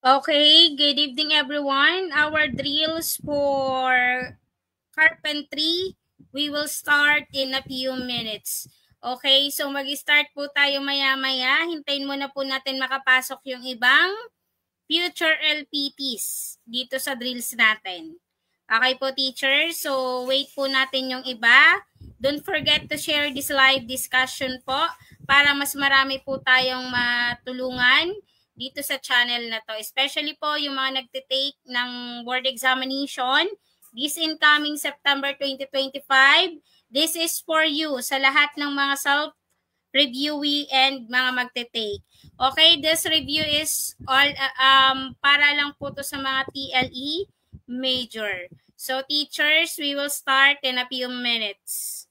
Okay, good evening everyone. Our drills for carpentry, we will start in a few minutes. Okay, so mag-start po tayo maya-maya. Hintayin muna po natin makapasok yung ibang future LPTs dito sa drills natin. Okay po teacher, so wait po natin yung iba. Don't forget to share this live discussion po para mas marami po tayong matulungan dito sa channel na to. Especially po yung mga nagtitake ng board examination this incoming September 2025. This is for you sa lahat ng mga self-reviewee and mga magte-take. Okay, this review is all para lang po to sa mga TLE major. So teachers, we will start in a few minutes.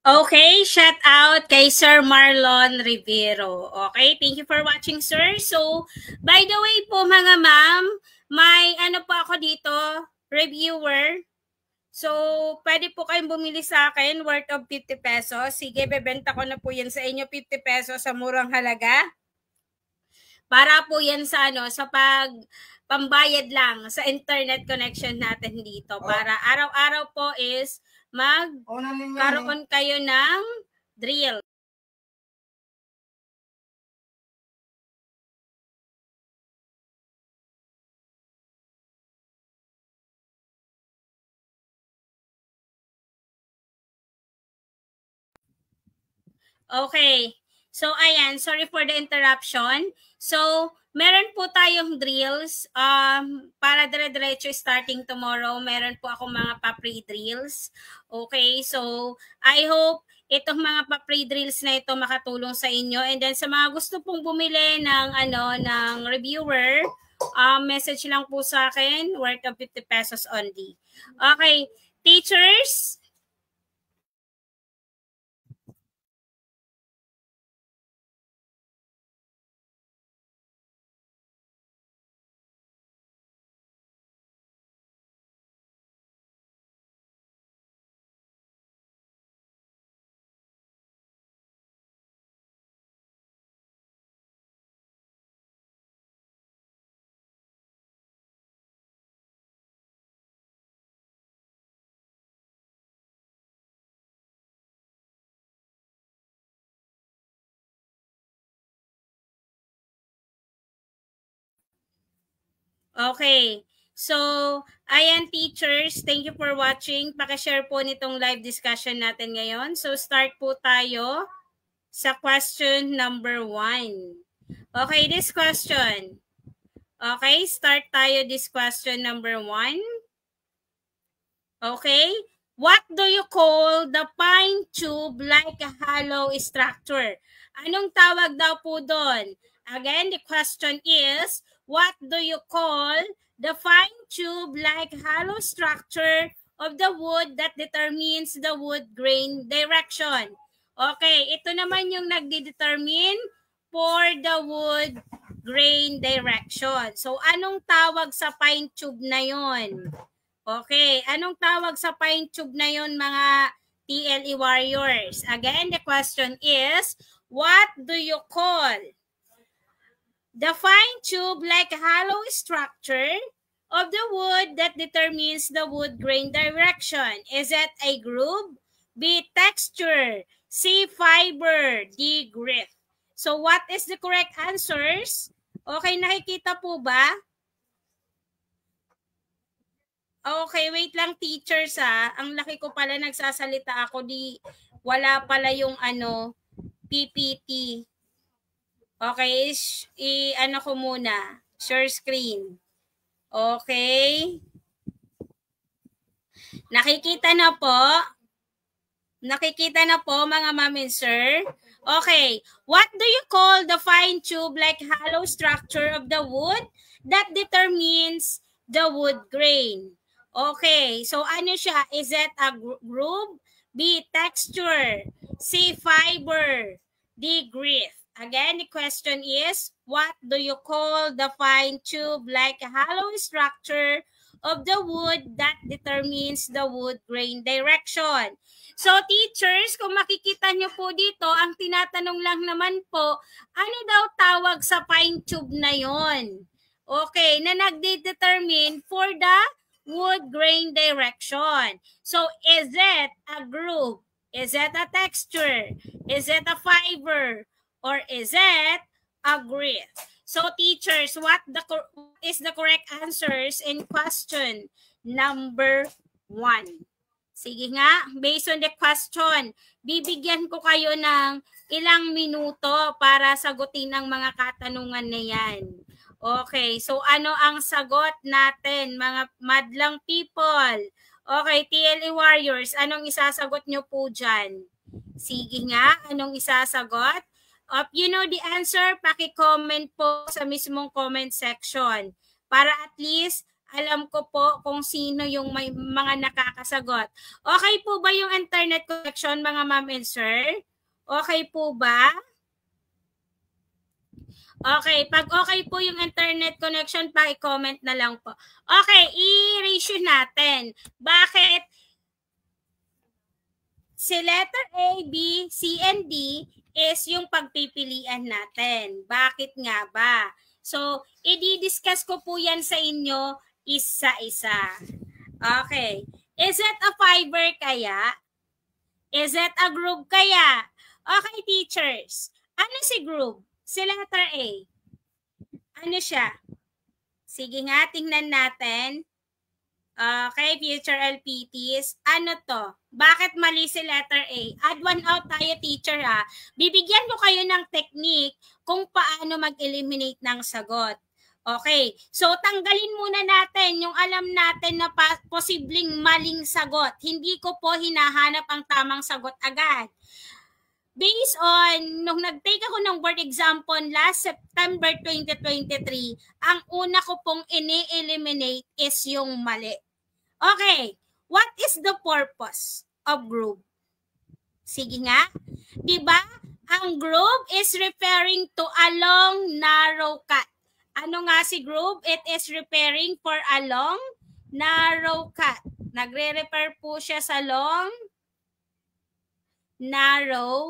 Okay, shout out kay Sir Marlon Rivero. Okay, thank you for watching, sir. So, by the way po mga ma'am, may ano po ako dito, reviewer. So, pwede po kayong bumili sa akin worth of 50 pesos. Sige, bebenta ko na po yan sa inyo 50 pesos sa murang halaga. Para po yan sa ano, sa pambayad lang sa internet connection natin dito. Para araw-araw po is magkaroon kayo ng drill. Okay. So, ayan. Sorry for the interruption. So, meron po tayong drills. Para dire-diretso starting tomorrow, meron po ako mga pa-pre drills. Okay. So, I hope itong mga pa-pre drills na ito makatulong sa inyo. And then, sa mga gusto pong bumili ng, ng reviewer, message lang po sa akin, worth of 50 pesos only. Okay. Teachers, Okay. So, ayan teachers, thank you for watching. Paki-share po nitong live discussion natin ngayon. So, start po tayo sa question number 1. Okay, this question. Okay, start tayo this question number 1. Okay, what do you call the pine tube like a hollow structure? Anong tawag daw po doon? Again, the question is, what do you call the fine tube like hollow structure of the wood that determines the wood grain direction? Okay, ito naman yung nagde-determine for the wood grain direction. So, anong tawag sa pine tube na yon? Okay, anong tawag sa pine tube na yon mga TLE warriors? Again, the question is, what do you call the fine tube like hollow structure of the wood that determines the wood grain direction? Is it A, groove, B, texture, C, fiber, D, grit? So what is the correct answers? Okay, nakikita po ba? Okay, wait lang teachers ha. Ang laki ko pala nagsasalita ako, di wala pala yung PPT. Okay, ano ko muna, share screen. Okay. Nakikita na po? Nakikita na po mga ma'am and sir? Okay, what do you call the fine tube like hollow structure of the wood that determines the wood grain? Okay, so ano siya? Is it a groove? B, texture. C, fiber. D, grit. Again, the question is, what do you call the fine tube like a hollow structure of the wood that determines the wood grain direction? So teachers, kung makikita nyo po dito, ang tinatanong lang naman po, ano daw tawag sa pine tube na yon? Okay, na nagde-determine for the wood grain direction. So, is it a groove? Is it a texture? Is it a fiber? Or is it a grit? So, teachers, what is the correct answers in question number 1? Sige nga, based on the question, bibigyan ko kayo ng ilang minuto para sagutin ang mga katanungan na yan. Okay, so ano ang sagot natin mga madlang people? Okay, TLE warriors, anong isasagot nyo po dyan? Sige nga, anong isasagot? If you know the answer, paki-comment po sa mismong comment section para at least alam ko po kung sino yung may mga nakakasagot. Okay po ba yung internet connection mga ma'am and sir? Okay po ba? Okay, pag okay po yung internet connection, paki-comment na lang po. Okay, i-ratio natin. Bakit si letter A, B, C, and D is yung pagpipilian natin? Bakit nga ba? So, i-discuss ko po yan sa inyo isa-isa. Okay. Is it a fiber kaya? Is it a groove kaya? Okay, teachers. Ano si groove? Si letter A. Ano siya? Sige nga, tingnan natin. Okay, future LPTs. Ano to? Bakit mali si letter A? Add one out tayo, teacher ha. Bibigyan ko kayo ng technique kung paano mag-eliminate ng sagot. Okay, so tanggalin muna natin yung alam natin na posibleng maling sagot. Hindi ko po hinahanap ang tamang sagot agad. Based on, nung nag-take ako ng board example last September 2023, ang una ko pong ini-eliminate is yung mali. Okay, what is the purpose of groove? Sige nga, diba? Ang groove is referring to a long, narrow cut. Ano nga si groove? It is referring for a long, narrow cut. Nagre-refer po siya sa long, narrow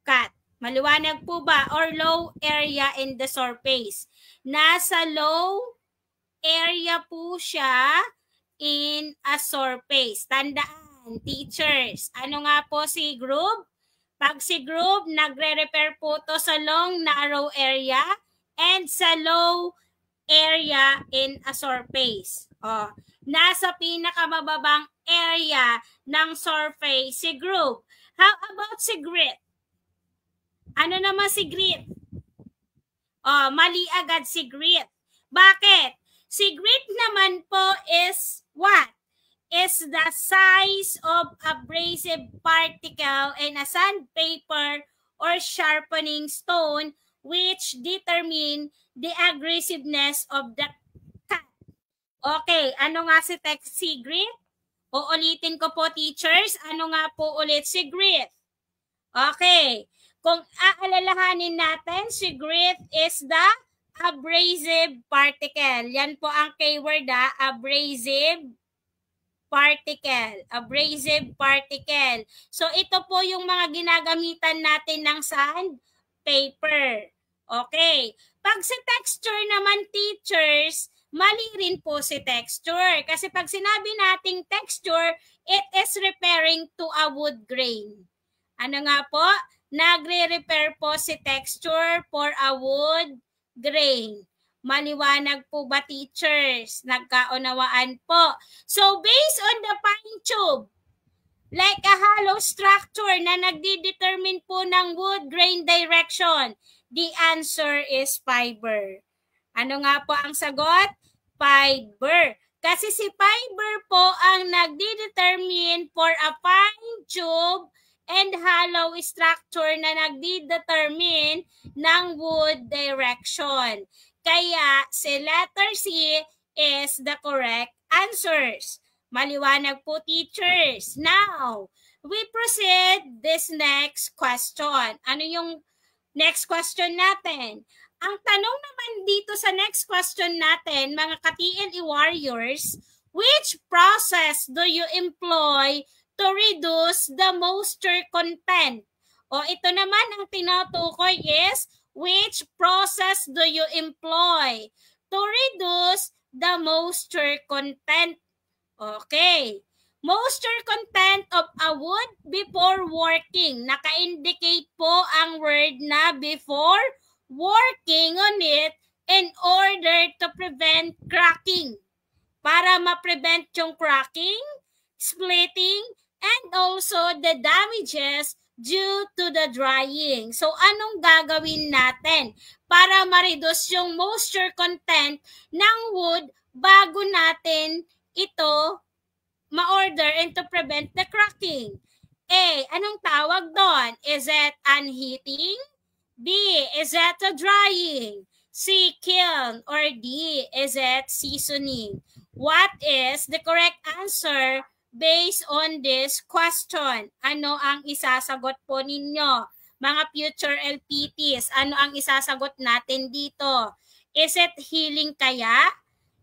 cut. Maliwanag po ba? Or low area in the surface. Nasa low area po siya in a surface. Tandaan, teachers. Ano nga po si groove? Pag si groove, nagre-refer po to sa long, narrow area. and sa low area in a surface. Nasa pinakamababang area ng surface si group. How about si grit? Ano naman si grit? Mali agad si grit. Bakit? Si grit naman po is what? Is the size of abrasive particle in a sandpaper or sharpening stone which determine the aggressiveness of the cut. Okay, ano nga si grit? Uulitin ko po, teachers. Ano nga po ulit si grit? Okay, kung aalalahanin natin, si grit is the abrasive particle. Yan po ang keyword, abrasive particle. Abrasive particle. So, ito po yung mga ginagamitan natin ng sandpaper. Okay. Pag si texture naman, teachers, mali rin po si texture. Kasi pag sinabi nating texture, it is referring to a wood grain. Ano nga po? Nagre-repair po si texture for a wood grain. Maliwanag po ba, teachers? Nagkaunawaan po. So, based on the pine tube, like a hollow structure na nagdi-determine po ng wood grain direction, the answer is fiber. Ano nga po ang sagot? Fiber. Kasi si fiber po ang nagdi-determine for a pine tube and hollow structure na nagdi-determine ng wood direction. Kaya si letter C is the correct answers. Maliwanag po, teachers. Now, we proceed this next question. Ano yung next question natin? Ang tanong naman dito sa next question natin, mga ka-TLE warriors, which process do you employ to reduce the moisture content? O ito naman ang tinutukoy is, which process do you employ to reduce the moisture content? Okay. Moisture content of a wood before working. Naka-indicate po ang word na before working on it in order to prevent cracking. Para ma-prevent yung cracking, splitting, and also the damages due to the drying. So, anong gagawin natin para ma-reduce yung moisture content ng wood bago natin ito ma-order and to prevent the cracking? A, anong tawag doon? Is it unheating? B, is it a drying? C, kiln? Or D, is it seasoning? What is the correct answer based on this question? Ano ang isasagot po ninyo? Mga future LPTs, ano ang isasagot natin dito? Is it healing kaya?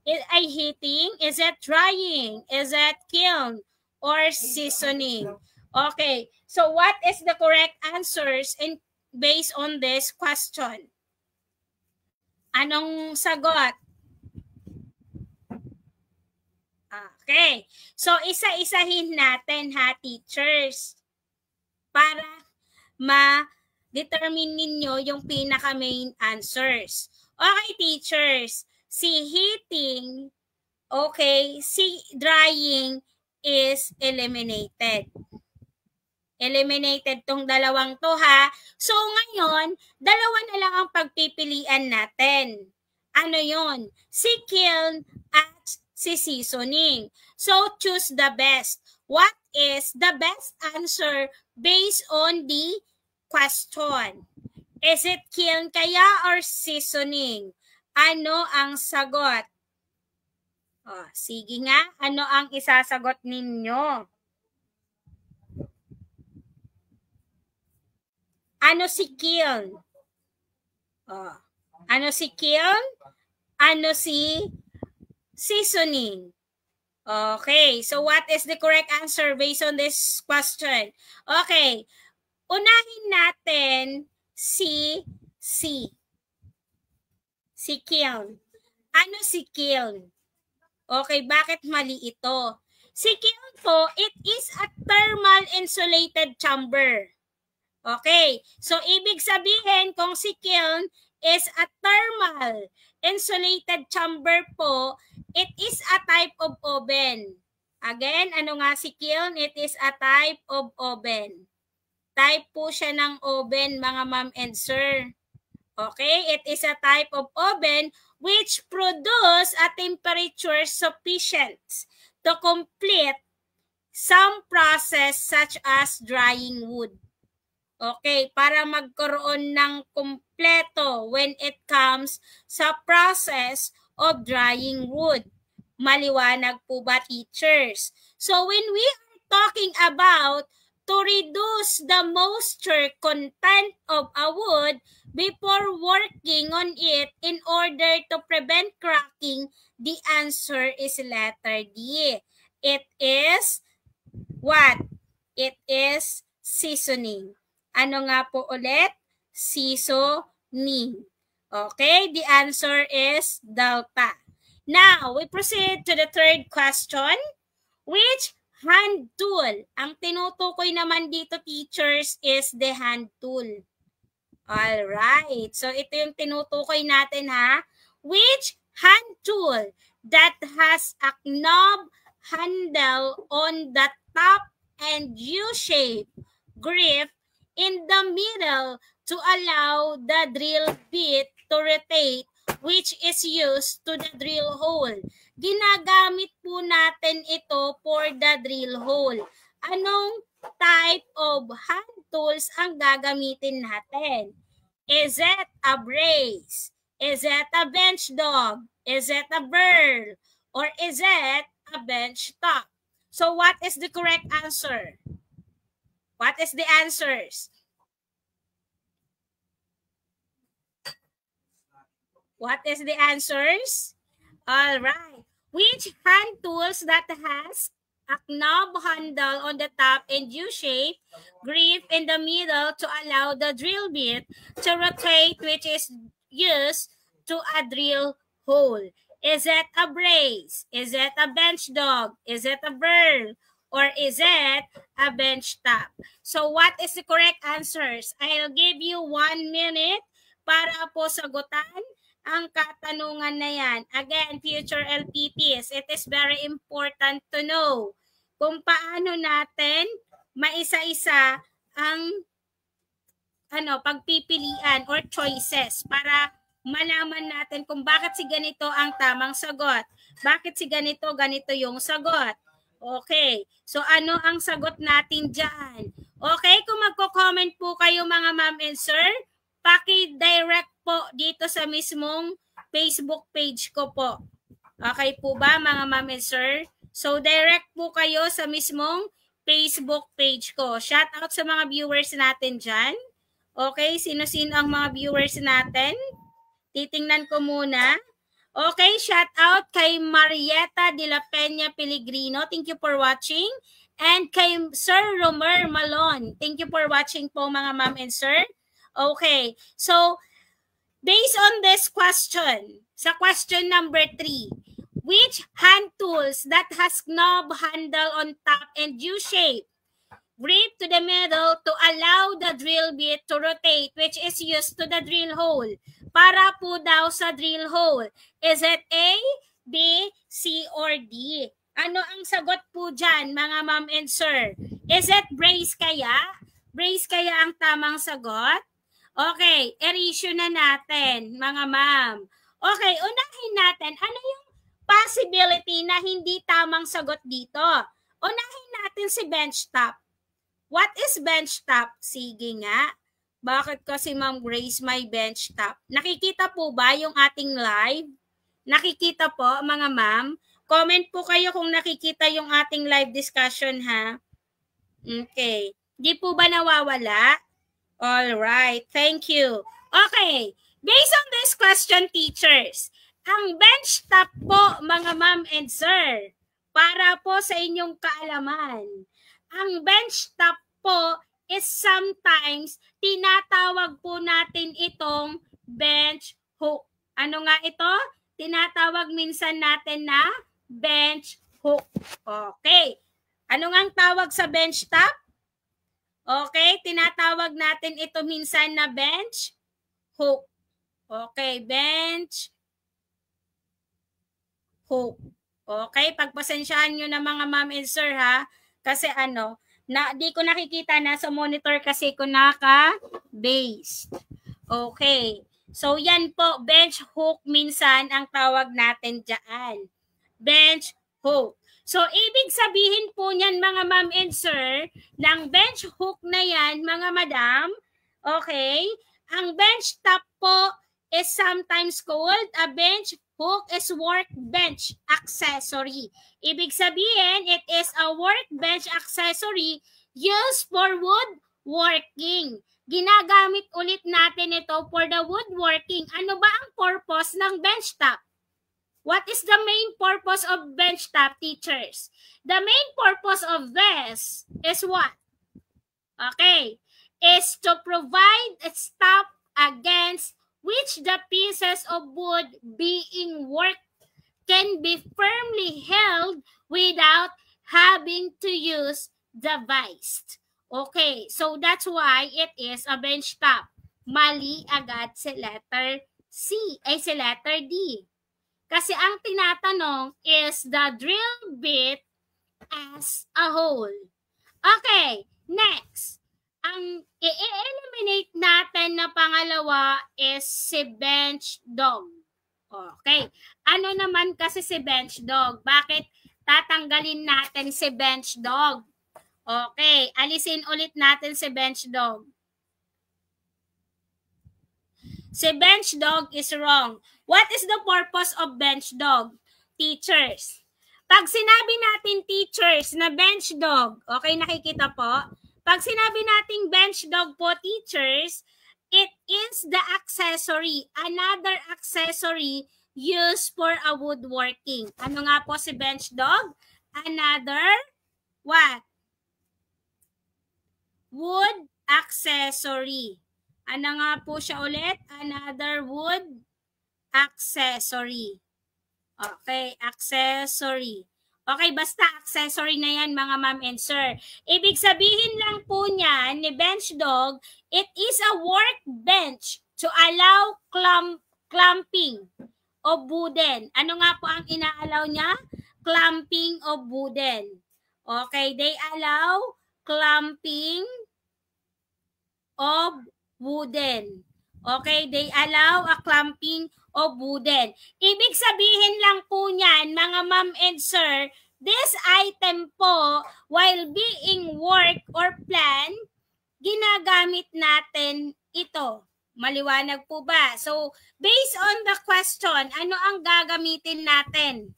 Is it heating? Is it drying? Is it kiln? Or seasoning? Okay, so what is the correct answers based on this question? Anong sagot? Okay. So, isa-isahin natin ha, teachers. Para ma-determine ninyo yung pinaka-main answers. Okay, teachers. Si heating, okay, si drying is eliminated. Eliminated tong dalawang to ha. So, ngayon, dalawa na lang ang pagpipilian natin. Ano yon? Si kiln at si seasoning. So, choose the best. What is the best answer based on the question? Is it kiln kaya or seasoning? Ano ang sagot? Sige nga, ano ang isasagot ninyo? Ano si kiln? Ano si kiln? Ano si seasoning? Okay, so what is the correct answer based on this question? Okay, unahin natin si kiln. Ano si kiln? Okay, bakit mali ito? Si kiln po, it is a thermal insulated chamber. Okay, so ibig sabihin kung si kiln is a thermal insulated chamber po, it is a type of oven. Again, ano nga si kiln? It is a type of oven. Type po siya ng oven, mga ma'am and sir. Okay, it is a type of oven which produce a temperature sufficient to complete some process such as drying wood. Okay, para magkaroon ng kumpleto when it comes sa process of drying wood. Maliwanag po ba, teachers? So when we are talking about to reduce the moisture content of a wood before working on it in order to prevent cracking, the answer is letter D. It is what? It is seasoning. Ano nga po ulit? Seasoning. Okay, the answer is delta. Now, we proceed to the third question. Which hand tool? Ang tinutukoy naman dito, teachers, is the hand tool. Alright, so ito yung tinutukoy natin ha. Which hand tool that has a knob handle on the top and U-shape grip in the middle to allow the drill bit to rotate, which is used to the drill hole. Ginagamit po natin ito for the drill hole. Anong type of hand tools ang gagamitin natin? Is it a brace? Is it a bench dog? Is it a burl? Or is it a bench top? So what is the correct answer? What is the answers? What is the answers? All right. Which hand tools that has a knob handle on the top and U-shape grip in the middle to allow the drill bit to rotate, which is used to a drill hole? Is it a brace? Is it a bench dog? Is it a burl? Or is it a bench top? So what is the correct answers? I'll give you 1 minute para po sagutan ang katanungan na yan. Again, future LPTs, it is very important to know kung paano natin maisa-isa ang pagpipilian or choices para malaman natin kung bakit si ganito ang tamang sagot. Bakit si ganito yung sagot. Okay, so ano ang sagot natin dyan? Okay, kung magko-comment po kayo mga ma'am and sir, paki-direct po dito sa mismong Facebook page ko po. Okay po ba mga ma'am and sir? So direct po kayo sa mismong Facebook page ko. Shout out sa mga viewers natin dyan. Okay, sino-sino ang mga viewers natin? Titingnan ko muna. Okay, shout out kay Marieta de la Peña Pellegrino. Thank you for watching. And kay Sir Romer Malon. Thank you for watching po mga ma'am and sir. Okay, so based on this question, sa question number 3, which hand tools that has knob handle on top and U-shape grip to the middle to allow the drill bit to rotate, which is used to the drill hole? Para po daw sa drill hole. Is it A, B, C, or D? Ano ang sagot po dyan, mga ma'am and sir? Is it brace kaya? Brace kaya ang tamang sagot? Okay, erasure na natin, mga ma'am. Okay, unahin natin, ano yung possibility na hindi tamang sagot dito? Unahin natin si bench top. What is bench top? Sige nga. Bakit kasi Ma'am Grace may bench top? Nakikita po ba yung ating live? Nakikita po mga ma'am? Comment po kayo kung nakikita yung ating live discussion ha. Okay. Di po ba nawawala? Alright. Thank you. Okay. Based on this question, teachers, ang bench top po mga ma'am and sir, para po sa inyong kaalaman, ang bench top po is sometimes tinatawag po natin itong bench hook. Ano nga ito? Tinatawag minsan natin na bench hook. Okay. Ano nga ang tawag sa bench top? Okay, tinatawag natin ito minsan na bench hook. Okay, bench hook. Okay, pagpasensyahan nyo na mga ma'am and sir ha. Kasi di ko nakikita na sa monitor kasi ko naka-based. Okay. So yan po, bench hook minsan ang tawag natin dyan. Bench hook. So ibig sabihin po niyan mga ma'am and sir, ng bench hook na yan mga madam, okay, ang bench top po is sometimes called a bench hook is workbench accessory. Ibig sabihin, it is a workbench accessory used for woodworking. Ginagamit ulit natin ito for the woodworking. Ano ba ang purpose ng bench top? What is the main purpose of bench top, teachers? The main purpose of this is what? Okay, is to provide a stop against which the pieces of wood being worked can be firmly held without having to use the vise. Okay, so that's why it is a bench top. Mali agad si letter C, ay si letter D. Kasi ang tinatanong is the drill bit as a whole. Okay, next. Ang i-eliminate natin na pangalawa is si bench dog. Okay. Ano naman kasi si bench dog? Bakit tatanggalin natin si bench dog? Okay, alisin ulit natin si bench dog. Si bench dog is wrong. What is the purpose of bench dog? Teachers. Pag sinabi natin teachers na bench dog, okay, nakikita po? Pag sinabi nating bench dog po, teachers, it is the accessory, another accessory used for a woodworking. Ano nga po si bench dog? Another, what? Wood accessory. Ano nga po siya ulit? Another wood accessory. Okay, accessory. Okay, basta accessory na yan mga ma'am and sir. Ibig sabihin lang po niyan ni bench dog, it is a workbench to allow clamping of wooden. Ano nga po ang inaalaw niya? Clamping of wooden. Okay, they allow clamping of wooden. Okay, they allow a clamping of wooden. Ibig sabihin lang po niyan, mga ma'am and sir, this item po, while being work or plan, ginagamit natin ito. Maliwanag po ba? So, based on the question, ano ang gagamitin natin?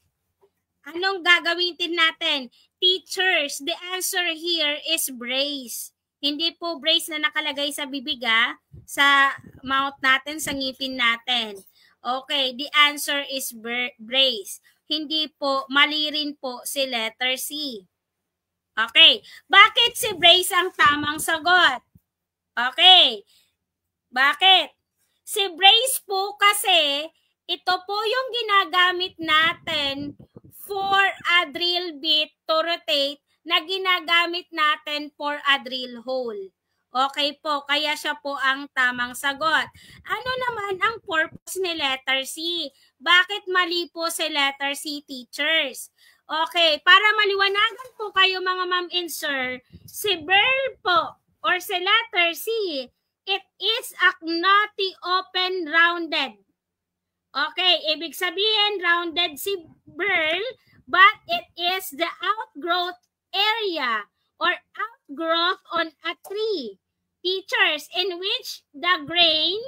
Anong gagamitin natin? Teachers, the answer here is brace. Hindi po brace na nakalagay sa bibig sa mouth natin, sa ngipin natin. Okay, the answer is brace. Hindi po, mali rin po si letter C. Okay, bakit si brace ang tamang sagot? Okay, bakit? Si brace po kasi, ito po yung ginagamit natin for a drill bit to rotate na ginagamit natin for a drill hole. Okay po, kaya siya po ang tamang sagot. Ano naman ang purpose ni letter C? Bakit mali po si letter C, teachers? Okay, para maliwanagan po kayo mga ma'am and sir, si burl po or si letter C, it is a knotty open rounded. Okay, ibig sabihin rounded si burl, but it is the outgrowth area or outgrowth on a tree. Teachers, in which the grain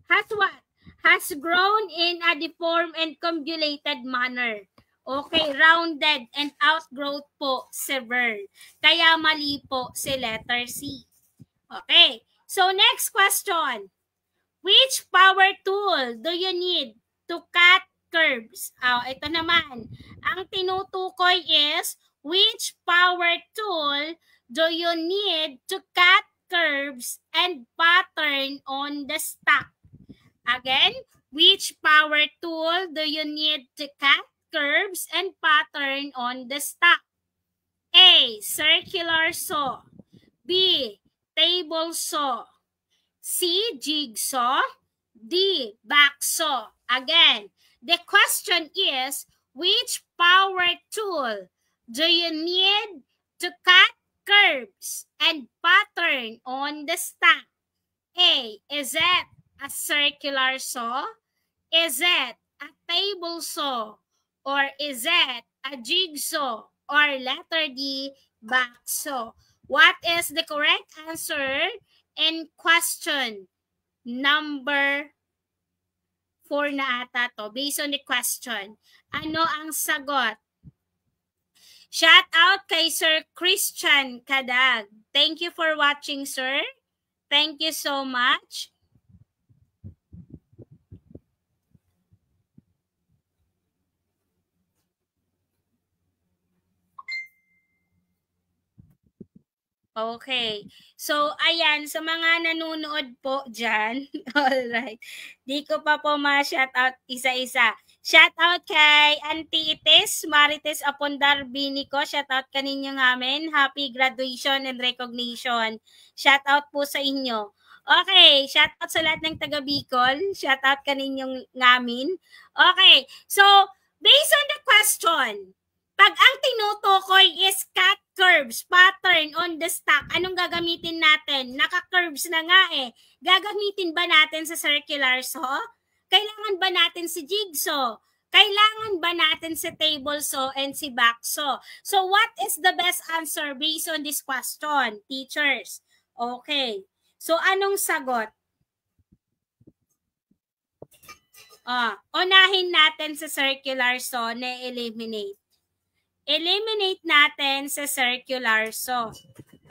has what? Has grown in a deformed and convoluted manner. Okay, rounded and outgrowth po si burl. Kaya mali po si letter C. Okay, so next question. Which power tool do you need to cut curves? Ito naman. Ang tinutukoy is, which power tool do you need to cut curves and pattern on the stock? Again, which power tool do you need to cut curves and pattern on the stock? A. Circular saw. B. Table saw. C. Jigsaw. D. Bakso. Again, the question is, which power tool do you need to cut curves and pattern on the stack? A. Is it a circular saw? Is it a table saw? Or is it a jigsaw? Or letter D, bakso? What is the correct answer in question number 4 na ata to, based on the question? Ano ang sagot? Shout out kay Sir Christian Kadag. Thank you for watching, sir. Thank you so much. Okay. So, ayan, sa mga nanonood po dyan, alright, di ko pa po ma-shoutout isa-isa. Shoutout kay Auntie Itis, Marites Apondar Binico, shoutout ka ninyo namin. Happy graduation and recognition. Shoutout po sa inyo. Okay, shoutout sa lahat ng taga Bicol. Shoutout ka ninyong namin. Okay, so, based on the question, pag ang tinutukoy is cut curves, pattern on the stack, anong gagamitin natin? Naka-curves na nga eh. Gagamitin ba natin sa circular saw? Kailangan ba natin si jigsaw? Kailangan ba natin si table saw and si bakso? So what is the best answer based on this question, teachers? Okay. So anong sagot? Unahin natin sa circular saw na eliminate. Eliminate natin sa circular saw.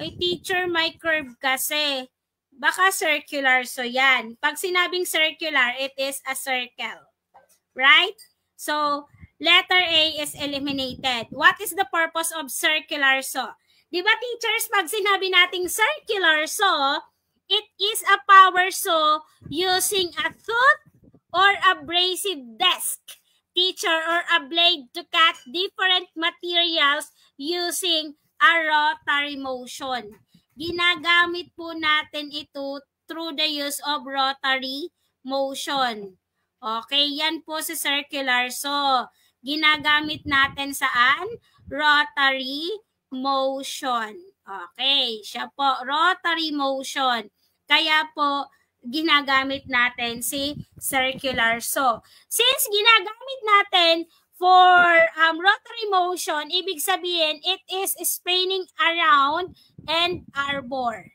Ay, teacher, may curve kasi. Baka circular saw yan. Pag sinabing circular, it is a circle. Right? So, letter A is eliminated. What is the purpose of circular saw? Di ba, teachers, pag sinabi nating circular saw, it is a power saw using a tooth or abrasive desk, teacher, or a blade to cut different materials using a rotary motion. Ginagamit po natin ito through the use of rotary motion. Okay, yan po si circular saw. Ginagamit natin saan? Rotary motion. Okay, siya po, rotary motion. Kaya po, ginagamit natin si circular saw. Since ginagamit natin for rotary motion, ibig sabihin, it is spinning around and arbor.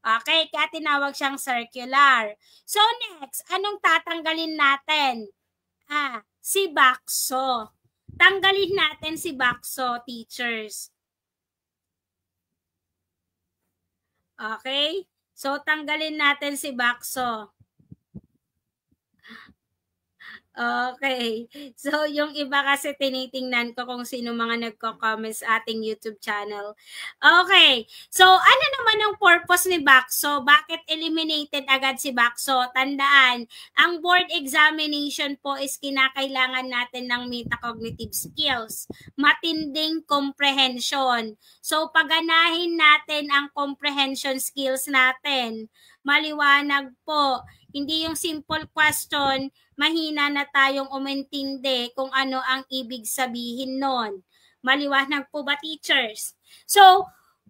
Okay, kaya tinawag siyang circular. So next, anong tatanggalin natin? Si bakso. Tanggalin natin si bakso, teachers. Okay? So, tanggalin natin si bakso. Okay. So, yung iba kasi tinitingnan ko kung sino mga nagko-comment sa ating YouTube channel. Okay. So, ano naman ang purpose ni bakso? Bakit eliminated agad si bakso? Tandaan, ang board examination po is kinakailangan natin ng metacognitive skills. Matinding comprehension. So, paganahin natin ang comprehension skills natin. Maliwanag po. Hindi yung simple question, mahina na tayong umintindi kung ano ang ibig sabihin nun. Maliwanag po ba, teachers? So,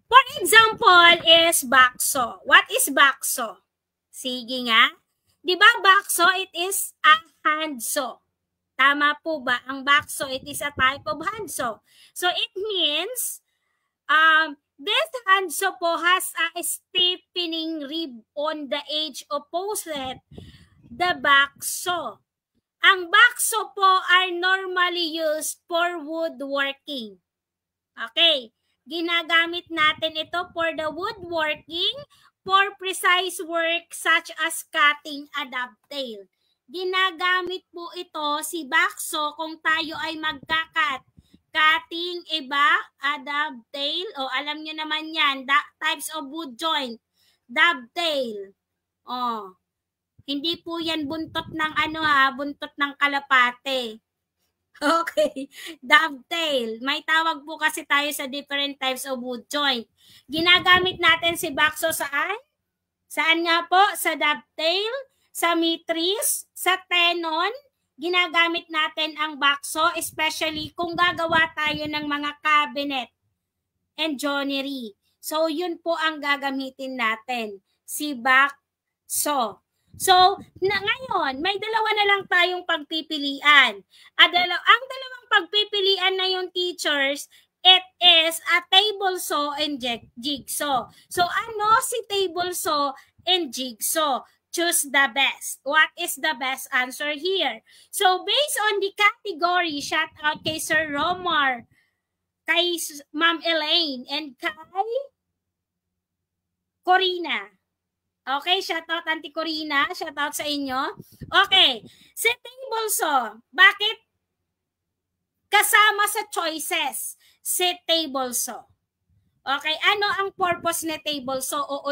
for example is bakso. What is bakso? Sige nga. Di ba bakso, it is a handsaw. Tama po ba? Ang bakso, it is a type of handsaw. So, it means, this handsaw po has a stiffening rib on the edge opposite the bakso. Ang bakso po are normally used for woodworking. Okay, ginagamit natin ito for the woodworking, for precise work such as cutting a dovetail. Ginagamit po ito si bakso kung tayo ay magkakat. Cutting, iba, a dovetail, o alam nyo naman yan, types of wood joint, dovetail. Hindi po yan buntot ng buntot ng kalapate. Okay, dovetail. May tawag po kasi tayo sa different types of wood joint. Ginagamit natin si bakso saan? Saan nga po? Sa dovetail, Sa matrix, sa tenon, ginagamit natin ang bakso, especially kung gagawa tayo ng mga cabinet and joinery. So, yun po ang gagamitin natin, si bakso. So, ngayon, may dalawa na lang tayong pagpipilian. Ang dalawang pagpipilian na yung teachers, it is a table saw and jigsaw. So, ano si table saw and jigsaw? Choose the best. What is the best answer here? So, based on the category, shout out kay Sir Romar, kay Ma'am Elaine, and kay Corina. Okay, shout out Auntie Corina, shout out sa inyo. Okay, si table saw, bakit kasama sa choices si table saw? Okay, ano ang purpose ni table saw? O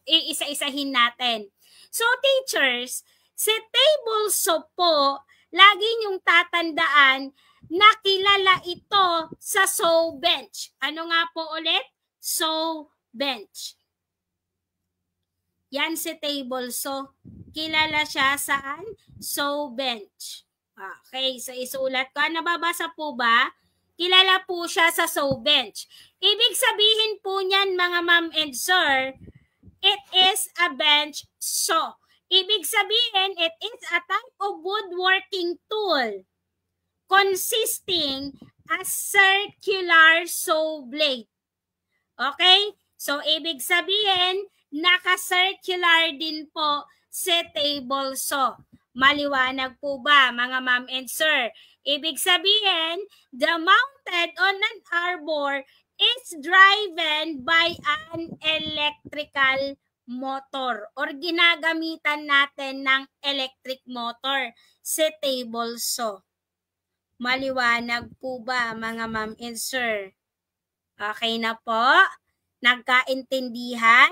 iisa-isahin natin. So, teachers, si table saw po, lagi niyong tatandaan na kilala ito sa saw bench. Ano nga po ulit? Saw bench. Yan si table saw. Kilala siya saan? Saw bench. Okay, so isulat ko. Nababasa po ba? Kilala po siya sa saw bench. Ibig sabihin po niyan, mga ma'am and sir, it is a bench saw. Ibig sabihin, it is a type of woodworking tool consisting a circular saw blade. Okay? So, ibig sabihin, naka-circular din po si table saw. Maliwanag po ba, mga ma'am and sir? Ibig sabihin, the mounted on an arbor is driven by an electrical motor or ginagamitan natin ng electric motor si table saw. Maliwanag po ba, mga ma'am and sir? Okay na po? Nagkaintindihan?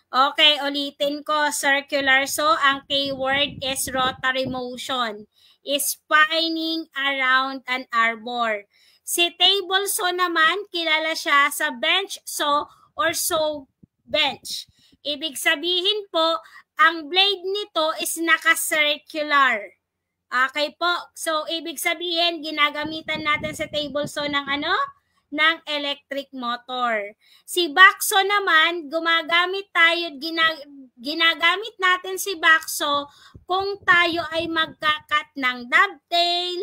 Okay, ulitin ko. Circular saw, ang keyword is rotary motion. Spinning around an arbor. Si table saw naman, kilala siya sa bench saw or saw bench. Ibig sabihin po, ang blade nito is naka-circular. Okay po. So, ibig sabihin, ginagamitan natin sa table saw ng ano? Ng electric motor. Si bakso naman, ginagamit natin si bakso kung tayo ay magkakat ng dovetail,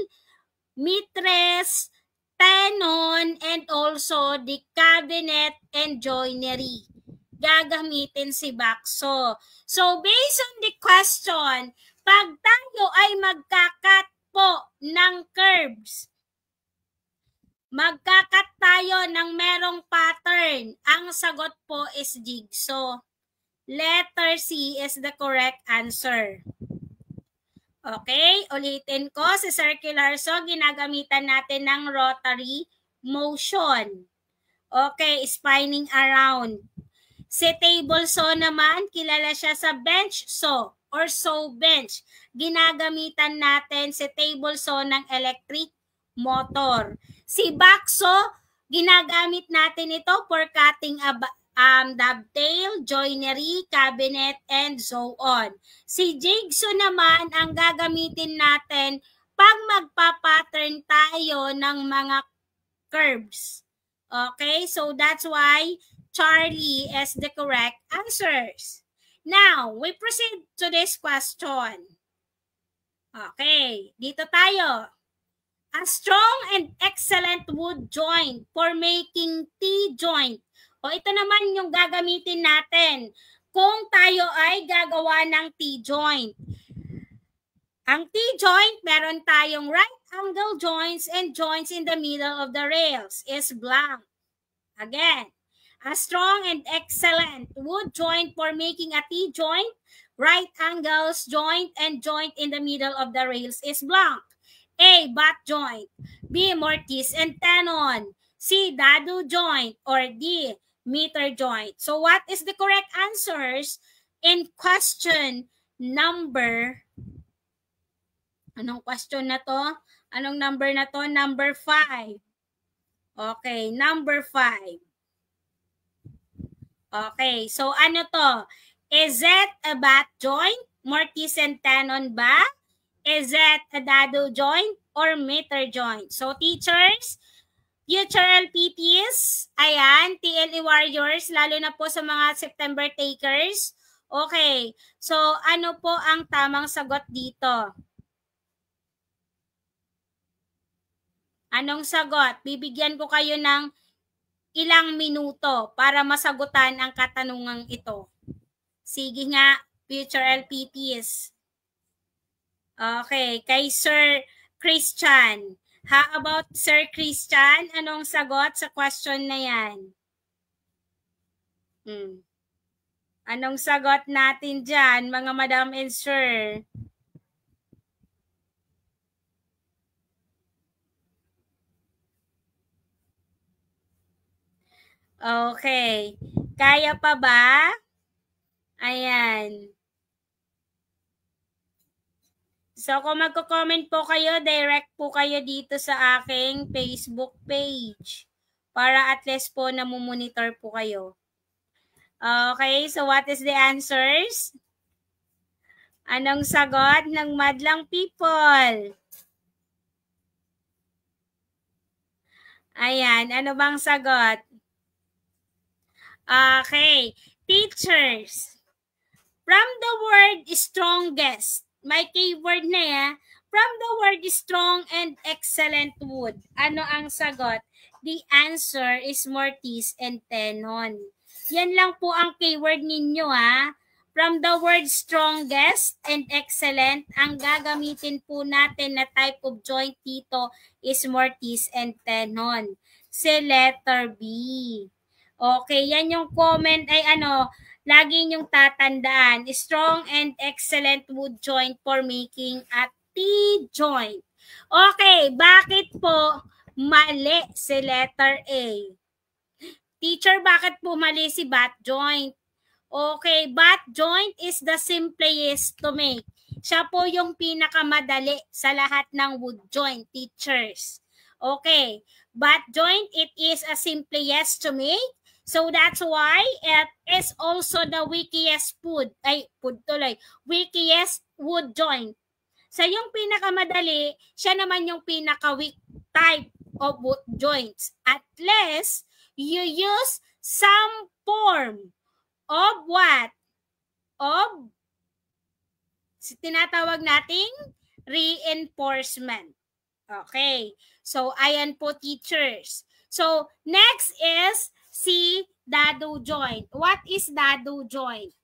mitres, tenon, and also the cabinet and joinery. Gagamitin si bakso. So, based on the question, pag tayo ay magkakat po ng curves, magkakat tayo ng merong pattern, ang sagot po is jigsaw. Letter C is the correct answer. Okay, ulitin ko, si circular saw, ginagamitan natin ng rotary motion. Okay, spinning around. Si table saw naman, kilala siya sa bench saw or saw bench. Ginagamitan natin si table saw ng electric motor. Si bakso, ginagamit natin ito for cutting dovetail, joinery, cabinet, and so on. Si jigsaw naman, ang gagamitin natin pag magpa-pattern tayo ng mga curves. Okay, so that's why Charlie is the correct answers. Now, we proceed to this question. Okay, dito tayo. A strong and excellent wood joint for making T-joint. O ito naman yung gagamitin natin kung tayo ay gagawa ng T-joint. Ang T-joint, meron tayong right angle joints and joints in the middle of the rails is blank. Again, a strong and excellent wood joint for making a T-joint, right angles joint and joint in the middle of the rails is blank. A, butt joint. B, mortise and tenon. C, dado joint. Or D, meter joint. So what is the correct answers in question number? Anong question na to? Anong number na to? Number 5. Okay, number 5. Okay, so ano to? Is it a butt joint? mortise and tenon ba? Is it a dado joint or meter joint? So teachers, future LPTs, ayan, TLE warriors, lalo na po sa mga September takers. Okay, so ano po ang tamang sagot dito? Anong sagot? Bibigyan ko kayo ng ilang minuto para masagutan ang katanungang ito. Sige nga, future LPTs. Okay, kay Sir Christian. How about Sir Christian? Anong sagot sa question na yan? Anong sagot natin dyan, mga madam and sir? Okay. Kaya pa ba? Ayan. So, kung magko-comment po kayo, direct po kayo dito sa aking Facebook page para at least po namumonitor po kayo. Okay, so what is the answers? Anong sagot ng madlang people? Ayan, ano bang sagot? Okay, teachers. From the word strongest, may keyword na ya. From the word strong and excellent wood, ano ang sagot? The answer is mortise and tenon. Yan lang po ang keyword ninyo ha. From the word strongest and excellent, ang gagamitin po natin na type of joint dito is mortise and tenon. Si letter B. Okay, yan yung comment ay ano, lagi niyong tatandaan. Strong and excellent wood joint for making a T-joint. Okay, bakit po mali si letter A? Teacher, bakit po mali si bat joint? Okay, bat joint is the simplest to make. Siya po yung pinakamadali sa lahat ng wood joint, teachers. Okay, bat joint, it is a simplest to make. So that's why it is also the weakest weakest wood joint. Sa yung pinakamadali, siya naman yung pinaka-weak type of wood joints. At least, you use some form of what? Of tinatawag nating reinforcement. Okay. So, ayan po teachers. So, next is si dado joint. What is dado joint?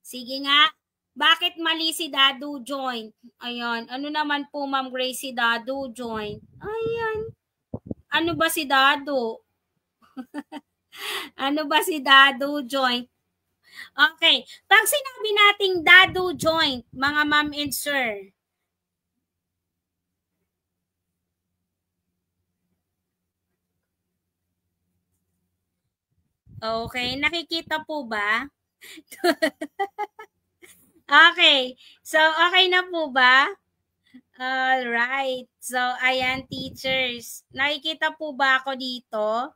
Sige nga, bakit mali si dado joint? Ayan, ano naman po Ma'am Grace si dado joint? Ayan, ano ba si dado? Ano ba si dado joint? Okay, pag sinabi nating dado joint, mga ma'am and sir, okay, nakikita po ba? Okay, so okay na po ba? Alright, so ayan teachers, nakikita po ba ako dito?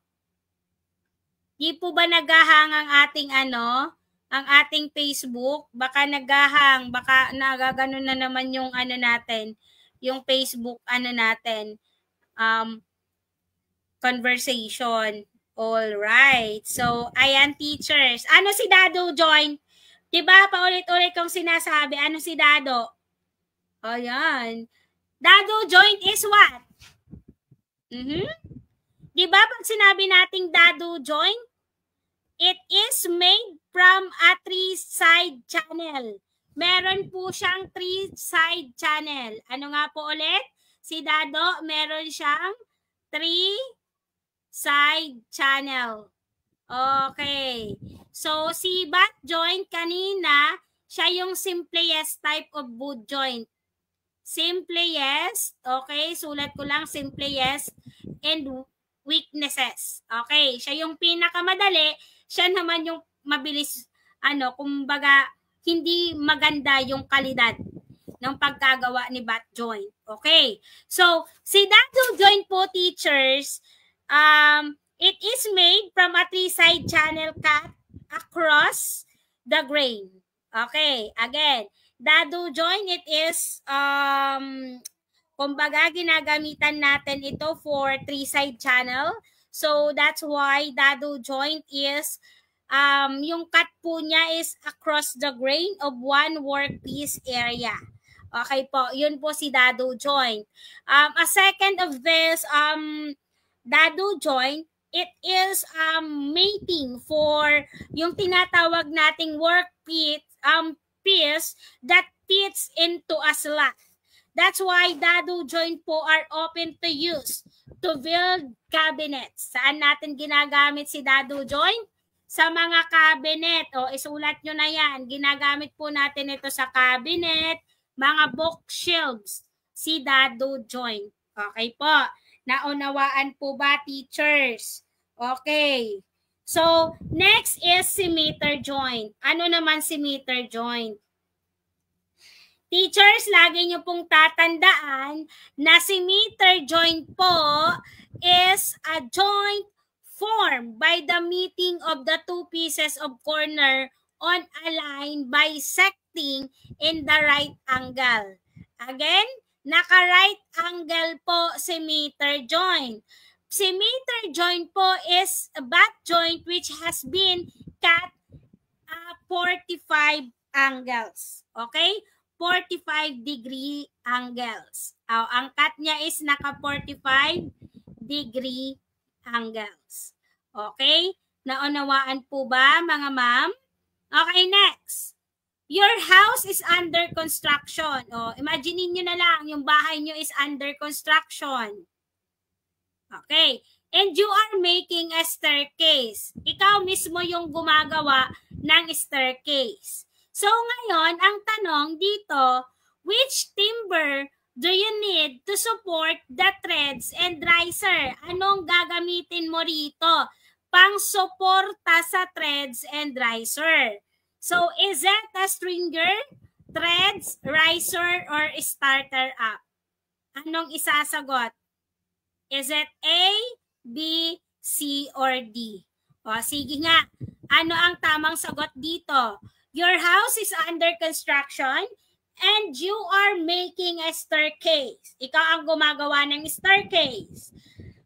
Di po ba naghahang ang ating ang ating Facebook? Baka naghahang, baka nagagano na naman yung natin, yung Facebook natin, conversation. All right. So, ayan teachers. Ano si dado joint? Diba, paulit-ulit kong sinasabi, ano si dado? Ayan. Dado joint is what? Diba, pag sinabi nating dado joint, it is made from a three-side channel. Meron po siyang three-side channel. Ano nga po ulit? Si dado, meron siyang three-side channel. Okay. So, si bat joint kanina, siya yung simplest type of wood joint. Simplest, okay, sulat ko lang, simplest and weaknesses. Okay, siya yung pinakamadali, siya naman yung mabilis, kumbaga, hindi maganda yung kalidad ng pagkagawa ni bat joint. Okay, so, si dado joint po, teachers, it is made from a three-side channel cut across the grain. Okay, again, dado joint, it is, kumbaga, ginagamitan natin ito for three-side channel. So, that's why dado joint is, yung cut po niya is across the grain of one workpiece area. Okay po, yun po si dado joint. A second of this, dado joint, it is mating for yung tinatawag nating workpiece piece that fits into a slot. That's why dado joint po are open to use to build cabinets. Saan natin ginagamit si dado joint? Sa mga cabinet. O, isulat nyo na yan. Ginagamit po natin ito sa cabinet, mga bookshelves, si dado joint. Okay po. Naunawaan po ba, teachers? Okay. So, next is scimitar joint. Ano naman scimitar joint? Teachers, lagi nyo pong tatandaan na scimitar joint po is a joint formed by the meeting of the two pieces of corner on a line bisecting in the right angle. Again, naka-right angle po scimitar joint. Scimitar joint po is a butt joint which has been cut 45 angles. Okay? 45-degree angles. Ang cut niya is naka 45-degree angles. Okay? Naunawaan po ba, mga ma'am? Okay, next. Your house is under construction. Imagine niyo na lang, yung bahay niyo is under construction. Okay. And you are making a staircase. Ikaw mismo yung gumagawa ng staircase. So ngayon, ang tanong dito, which timber do you need to support the threads and riser? Anong gagamitin mo rito pang suporta sa threads and riser? So is it a stringer, threads, riser, or starter up? Anong isasagot? Is it A, B, C, or D? O, sige nga. Ano ang tamang sagot dito? Your house is under construction and you are making a staircase. Ikaw ang gumagawa ng staircase.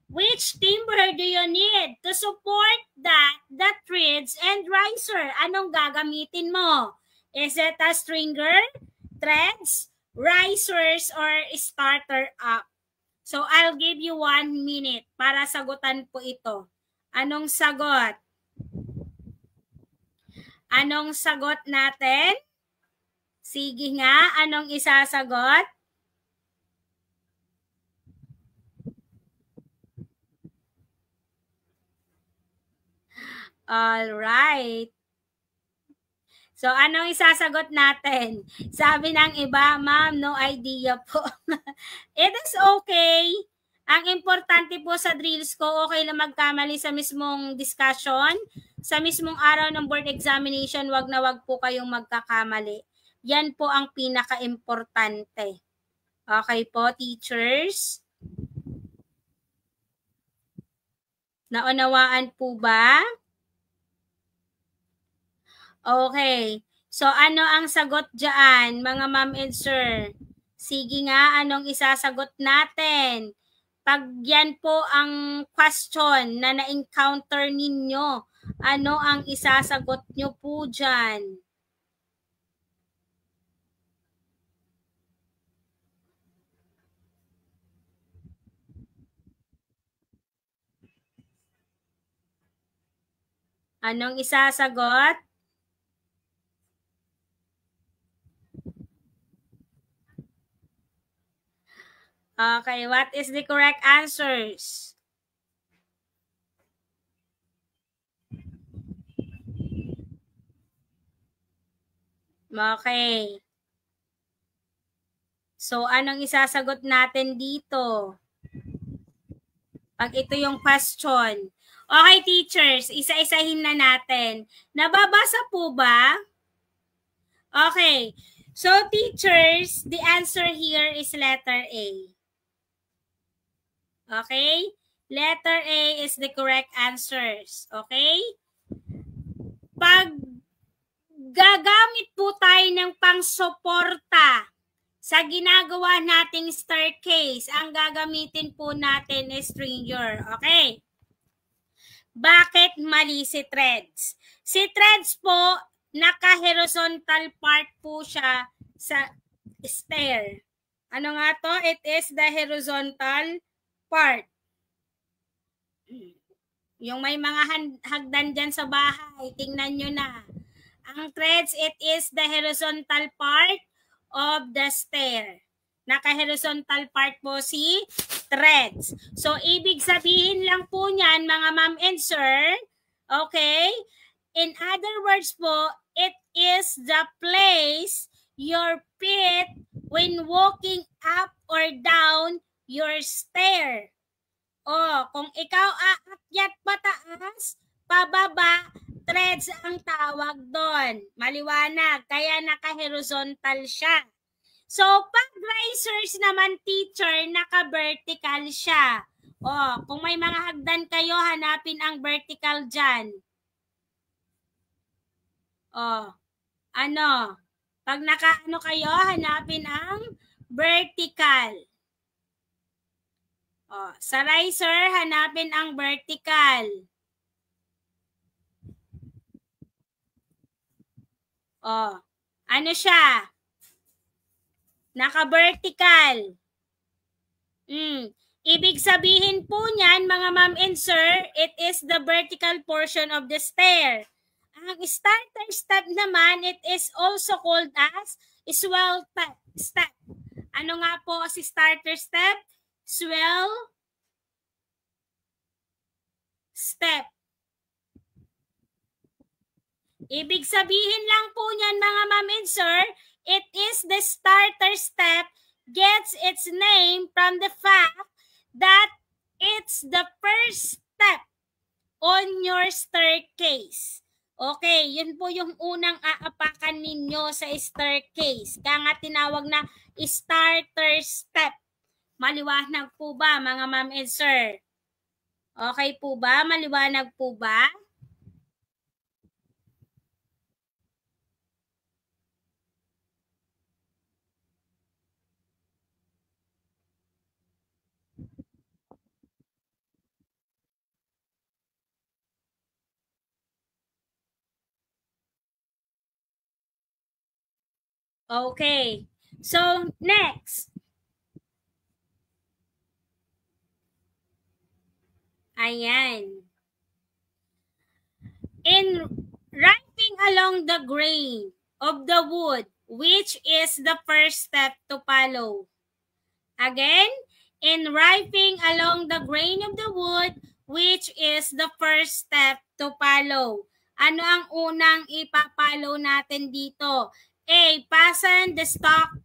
Which timber do you need to support the threads and riser? Anong gagamitin mo? Is it a stringer, threads, risers, or starter up? So, I'll give you 1 minute para sagutan po ito. Anong sagot? Anong sagot natin? Sige nga, anong isasagot? All right. So, anong isasagot natin? Sabi ng iba, ma'am, no idea po. It is okay. Ang importante po sa drills ko, okay lang magkamali sa mismong discussion. Sa mismong araw ng board examination, wag na wag po kayong magkakamali. Yan po ang pinaka-importante. Okay po, teachers? Naunawaan po ba? Okay. So, ano ang sagot dyan, mga ma'am and sir? Sige nga, anong isasagot natin? Pag yan po ang question na na-encounter ninyo, ano ang isasagot nyo po dyan? Anong isasagot? Okay, what is the correct answers? Okay. So, anong isasagot natin dito? Pag ito yung question. Okay, teachers, isa-isahin na natin. Nababasa po ba? Okay. So, teachers, the answer here is letter A. Okay? Letter A is the correct answers. Okay? Pag gagamit po tayo ng pang-suporta sa ginagawa nating staircase. Ang gagamitin po natin is stringer. Okay? Bakit mali si threads? Si threads po, naka-horizontal part po siya sa stair. Ano nga to? It is the horizontal part. Yung may mga hagdan dyan sa bahay, tingnan nyo na. Ang threads, it is the horizontal part of the stair. Naka-horizontal part po si threads. So, ibig sabihin lang po niyan, mga ma'am and sir, okay? In other words po, it is the place your feet when walking up or down your stair. O, kung ikaw aakyat pataas, pababa, threads ang tawag doon. Maliwanag, kaya naka-horizontal siya. So, pag risers naman, teacher, naka-vertical siya. O, kung may mga hagdan kayo, hanapin ang vertical dyan. O, ano? Pag naka-ano kayo, hanapin ang vertical. O, sa riser, hanapin ang vertical. O, ano siya? Naka-vertical. Ibig sabihin po niyan, mga ma'am and sir, it is the vertical portion of the stair. Ang starter step naman, it is also called as swell step. Ano nga po si starter step? Swell step. Ibig sabihin lang po niyan, mga ma'am and sir, it is the starter step gets its name from the fact that it's the first step on your staircase. Okay, yun po yung unang aapakan ninyo sa staircase. Kaya nga tinawag na starter step. Maliwanag po ba, mga ma'am and sir? Okay po ba? Maliwanag po ba? Okay. So, next. Ayan. In writing along the grain of the wood, which is the first step to follow? Again, in writing along the grain of the wood, which is the first step to follow? Ano ang unang ipapalo natin dito? A. Fasten the stock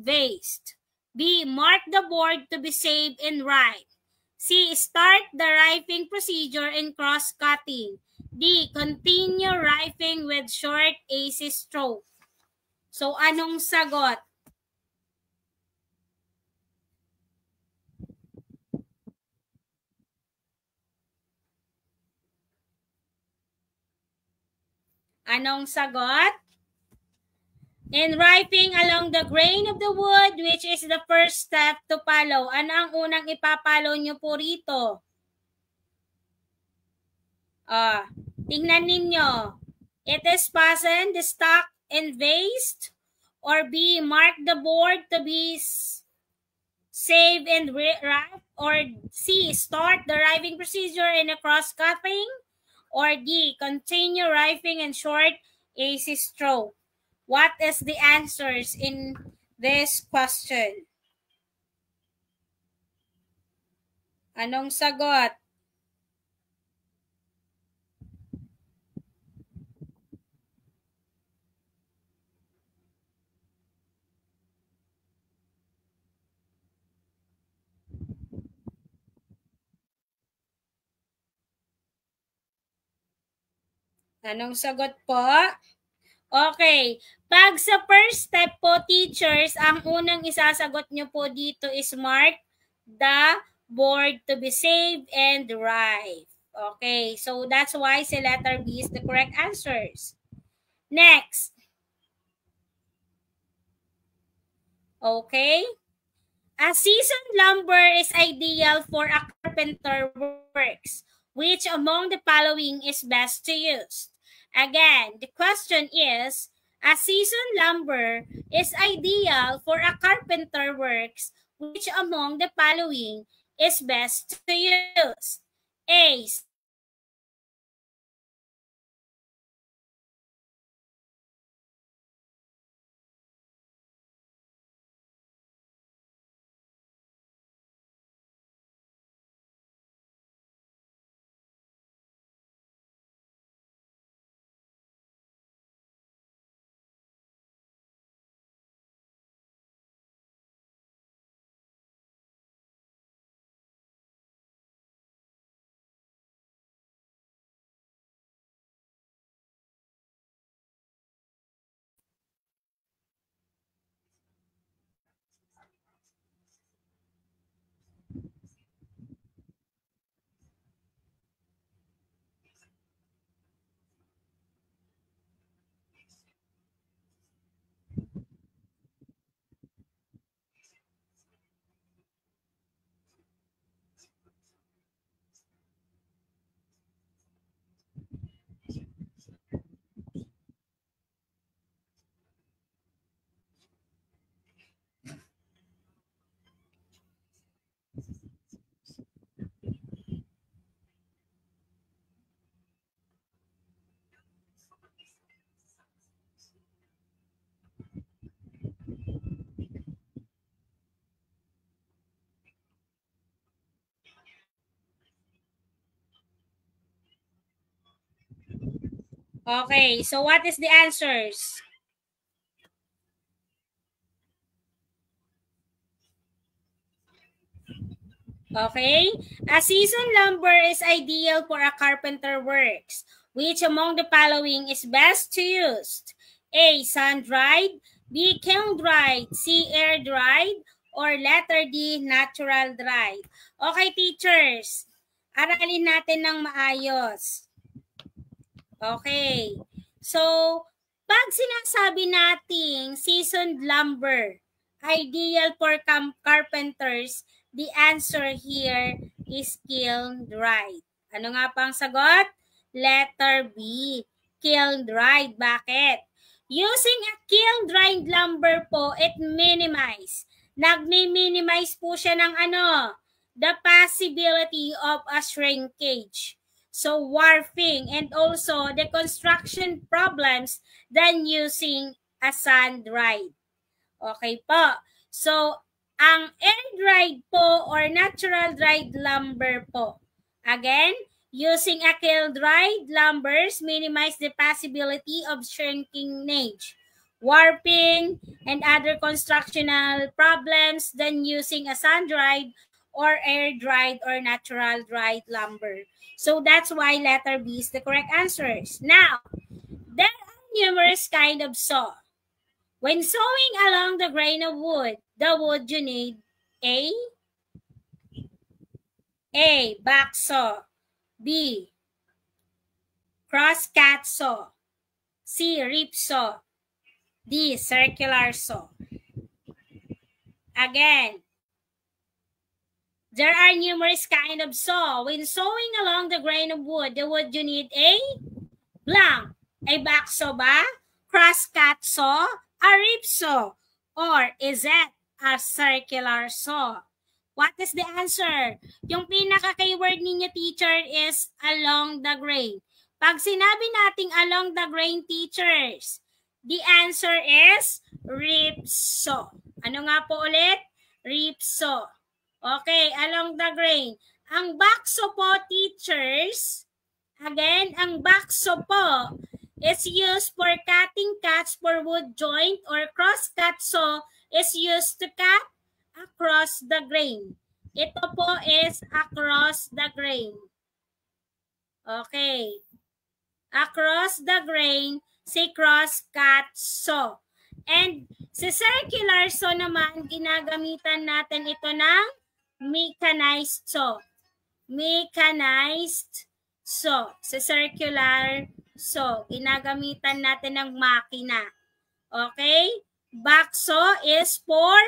waste. B. Mark the board to be saved and write. C. Start the rifling procedure in cross-cutting. D. Continue rifling with short AC stroke. So, anong sagot? Anong sagot? In rifling along the grain of the wood, which is the first step to follow. Ano ang unang ipapalo nyo po rito? Tingnan ninyo. It is fasten the stock and waste. Or B, mark the board to be saved and write. Or C, start the rifling procedure in a cross-cutting. Or D, continue rifling and short AC stroke. What is the answers in this question? Anong sagot? Anong sagot po? Okay. Pag sa first step po, teachers, ang unang isasagot nyo po dito is mark the board to be saved and write. Okay. So, that's why si letter B is the correct answers. Next. Okay. A seasoned lumber is ideal for a carpenter works. Which among the following is best to use? Again, the question is, a seasoned lumber is ideal for a carpenter works. Which among the following is best to use? A. Okay, so what is the answers? Okay? A seasoned lumber is ideal for a carpenter works. Which among the following is best to use? A. Sun-dried, B. Kiln-dried, C. Air-dried, or letter D. Natural-dried. Okay, teachers. Aralin natin ng maayos. Okay. So, pag sinasabi nating seasoned lumber, ideal for carpenters, the answer here is kiln-dried. Ano nga pang sagot? Letter B, kiln-dried. Bakit? Using a kiln-dried lumber po, it minimize. Nagmi-minimize po siya ng ano? The possibility of a shrinkage. So warping and also the construction problems than using a sun-dried. Okay po. So, ang air-dried po or natural-dried lumber po. Again, using a kiln-dried lumbers minimize the possibility of shrinkage, warping, and other constructional problems than using a sun-dried or air-dried or natural-dried lumber. So that's why letter B is the correct answers. Now, there are numerous kind of saw. When sawing along the grain of wood, the wood you need A, back saw, B, cross-cut saw, C, rip saw, D, circular saw. Again, there are numerous kind of saw. When sawing along the grain of wood, the wood you need A, blank, a back saw ba? Cross-cut saw, a rip saw, or is it a circular saw? What is the answer? Yung pinaka-keyword ninyo, teacher, is along the grain. Pag sinabi nating along the grain, teachers, the answer is rip saw. Ano nga po ulit? Rip saw. Okay, along the grain. Ang backsaw po, teachers, again, ang backsaw po is used for cutting cuts for wood joint, or cross-cut saw is used to cut across the grain. Ito po is across the grain. Okay. Across the grain, si cross-cut saw. And si circular saw naman, ginagamitan natin ito ng mechanized saw. Mechanized saw. Sa circular saw, ginagamitan natin ng makina. Okay? Backsaw is for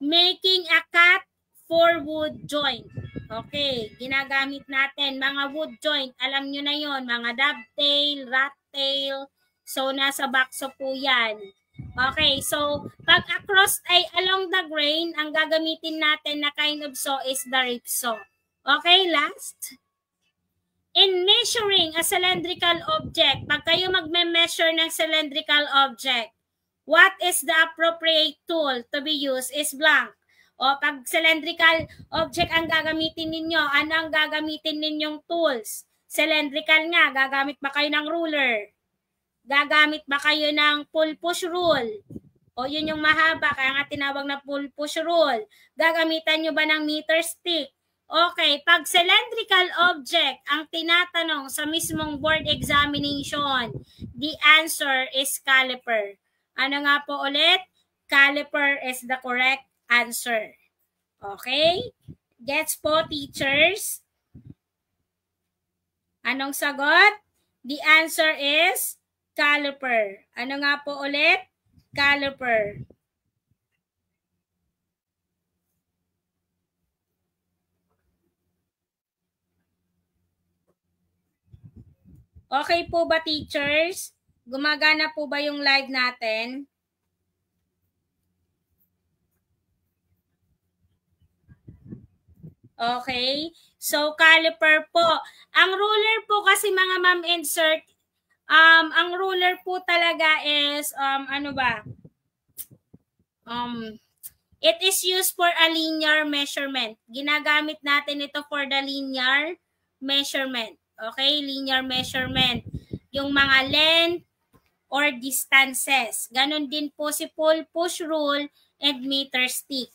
making a cut for wood joint. Okay, ginagamit natin mga wood joint. Alam nyo na yon, mga dovetail, rat tail. So, nasa backsaw po yan. Okay, so pag across ay along the grain, ang gagamitin natin na kind of saw is the rip saw. Okay, last. In measuring a cylindrical object, pag kayo magme-measure ng cylindrical object, what is the appropriate tool to be used is blank. O pag cylindrical object ang gagamitin ninyo, ano ang gagamitin ninyong tools? Cylindrical nga, gagamit ba kayo ng ruler? Gagamit ba kayo ng pull-push rule? O yun yung mahaba, kaya nga tinawag na pull-push rule. Gagamitan nyo ba ng meter stick? Okay, pag cylindrical object ang tinatanong sa mismong board examination, the answer is caliper. Ano nga po ulit? Caliper is the correct answer. Okay? Gets po, teachers? Anong sagot? The answer is caliper. Ano nga po ulit? Caliper. Okay po ba, teachers? Gumagana po ba yung live natin? Okay? So, caliper po. Ang ruler po kasi mga ma'am and sir, ang ruler po talaga is, ano ba? It is used for a linear measurement. Ginagamit natin ito for the linear measurement. Okay? Linear measurement. Yung mga length or distances. Ganon din po si pull-push rule and meter stick.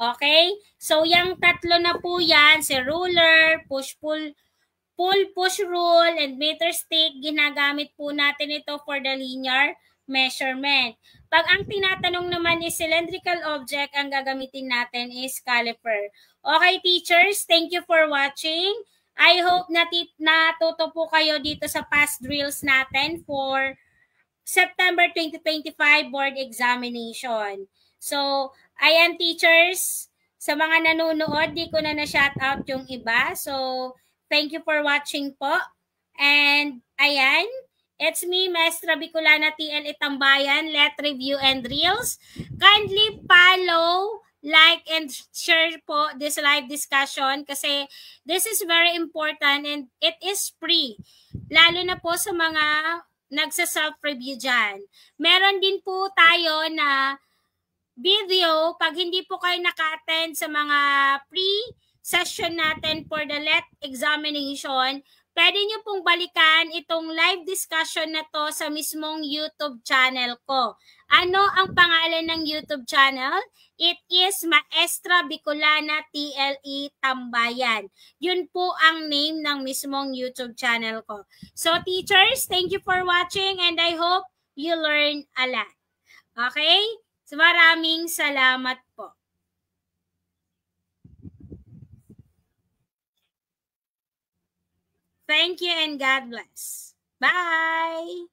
Okay? So, yung tatlo na po yan, si ruler, pull-push rule, and meter stick, ginagamit po natin ito for the linear measurement. Pag ang tinatanong naman is cylindrical object, ang gagamitin natin is caliper. Okay, teachers, thank you for watching. I hope natuto po kayo dito sa past drills natin for September 2025 board examination. So, ayan teachers, sa mga nanonood, di ko na na-shout out yung iba. So, thank you for watching po. And, ayan, it's me, Maestra Bicolana TL Itambayan, Let Review and Reels. Kindly follow, like, and share po this live discussion kasi this is very important and it is free. Lalo na po sa mga nagsa-self-review dyan. Meron din po tayo na video, pag hindi po kayo naka-attend sa mga pre-session natin for the LET examination, pwede nyo pong balikan itong live discussion na to sa mismong YouTube channel ko. Ano ang pangalan ng YouTube channel? It is Maestra Bicolana TLE Tambayan. Yun po ang name ng mismong YouTube channel ko. So teachers, thank you for watching and I hope you learn a lot. Okay? So maraming salamat po. Thank you and God bless. Bye!